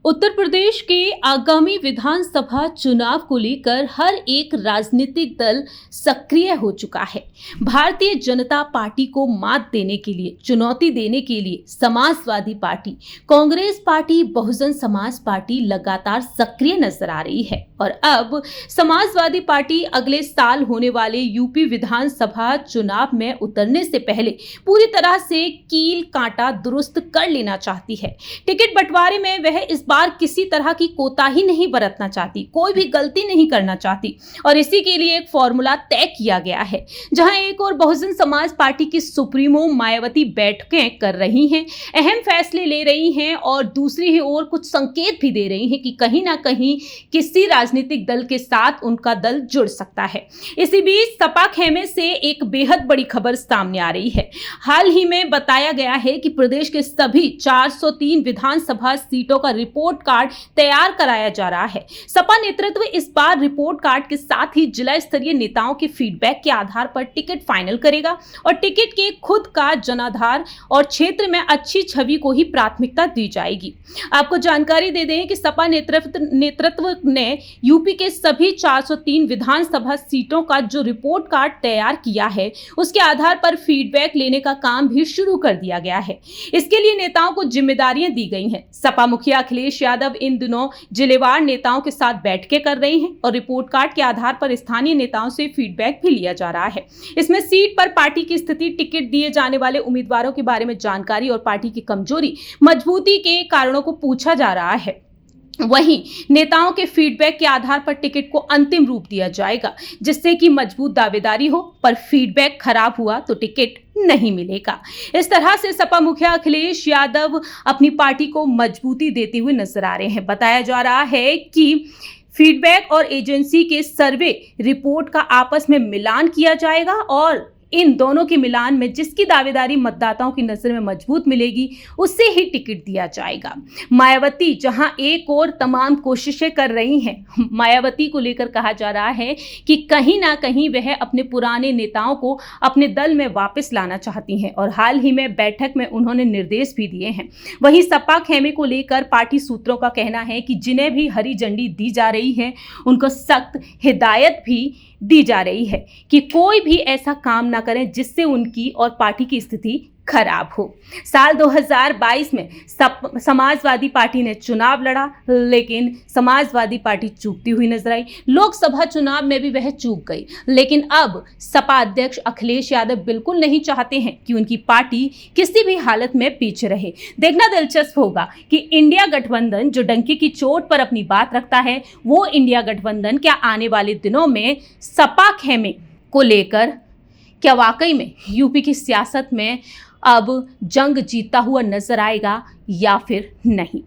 उत्तर प्रदेश के आगामी विधानसभा चुनाव को लेकर हर एक राजनीतिक दल सक्रिय हो चुका है। भारतीय जनता पार्टी को मात देने के लिए, चुनौती देने के लिए Samajwadi party, Congress party, Bahujan Samaj party लगातार सक्रिय नजर आ रही है। और अब समाजवादी पार्टी अगले साल होने वाले यूपी विधानसभा चुनाव में उतरने से पहले पूरी तरह से कील कांटा दुरुस्त कर लेना चाहती है। टिकट बंटवारे में वह इस बार किसी तरह की कोताही नहीं बरतना चाहती, कोई भी गलती नहीं करना चाहती और इसी के लिए एक फॉर्मूला तय किया गया है। जहां एक और बहुजन समाज पार्टी की सुप्रीमो मायावती बैठकें कर रही हैं, अहम फैसले ले रही हैं और दूसरी ही ओर कुछ संकेत भी दे रही हैं कि कहीं ना कहीं किसी राजनीतिक दल के साथ उनका दल जुड़ सकता है। इसी बीच सपा खेमे से एक बेहद बड़ी खबर सामने आ रही है। हाल ही में बताया गया है कि प्रदेश के सभी 403 विधानसभा सीटों का रिपोर्ट कार्ड तैयार कराया जा रहा है। सपा नेतृत्व इस बार रिपोर्ट कार्ड के साथ ही जिला स्तरीय नेताओं के फीडबैक के आधार पर टिकट फाइनल करेगा और टिकट के खुद का जनाधार और क्षेत्र में अच्छी छवि को ही प्राथमिकता दी जाएगी। आपको जानकारी दे दें कि सपा नेतृत्व ने यूपी के सभी 403 विधानसभा सीटों का जो रिपोर्ट कार्ड तैयार किया है, उसके आधार पर फीडबैक लेने का काम भी शुरू कर दिया गया है। इसके लिए नेताओं को जिम्मेदारियां दी गई हैं। सपा मुखिया अखिलेश यादव इन दिनों जिलेवार नेताओं के साथ बैठकें कर रहे हैं और रिपोर्ट कार्ड के आधार पर स्थानीय नेताओं से फीडबैक भी लिया जा रहा है। इसमें सीट पर पार्टी की स्थिति, टिकट दिए जाने वाले उम्मीदवारों के बारे में जानकारी और पार्टी की कमजोरी, मजबूती के कारणों को पूछा जा रहा है। वहीं नेताओं के फीडबैक के आधार पर टिकट को अंतिम रूप दिया जाएगा, जिससे कि मजबूत दावेदारी हो, पर फीडबैक खराब हुआ तो टिकट नहीं मिलेगा। इस तरह से सपा मुखिया अखिलेश यादव अपनी पार्टी को मजबूती देते हुए नजर आ रहे हैं। बताया जा रहा है कि फीडबैक और एजेंसी के सर्वे रिपोर्ट का आपस में मिलान किया जाएगा और इन दोनों के मिलान में जिसकी दावेदारी मतदाताओं की नजर में मजबूत मिलेगी, उससे ही टिकट दिया जाएगा। मायावती जहां एक और तमाम कोशिशें कर रही हैं, मायावती को लेकर कहा जा रहा है कि कहीं ना कहीं वह अपने पुराने नेताओं को अपने दल में वापस लाना चाहती हैं और हाल ही में बैठक में उन्होंने निर्देश भी दिए हैं। वहीं सपा खेमे को लेकर पार्टी सूत्रों का कहना है कि जिन्हें भी हरी झंडी दी जा रही है, उनको सख्त हिदायत भी दी जा रही है कि कोई भी ऐसा काम ना करें जिससे उनकी और पार्टी की स्थिति खराब हो। साल 2022 में समाजवादी पार्टी ने चुनाव लड़ा, लेकिन समाजवादी पार्टी चूकती हुई नजर आई। लोकसभा चुनाव में भी वह चूक गई, लेकिन अब सपा अध्यक्ष अखिलेश यादव बिल्कुल नहीं चाहते हैं कि उनकी पार्टी किसी भी हालत में पीछे रहे। देखना दिलचस्प होगा कि इंडिया गठबंधन जो डंके की चोट पर अपनी बात रखता है, वो इंडिया गठबंधन क्या आने वाले दिनों में सपा खेमे को लेकर क्या वाकई में यूपी की सियासत में अब जंग जीतता हुआ नजर आएगा या फिर नहीं।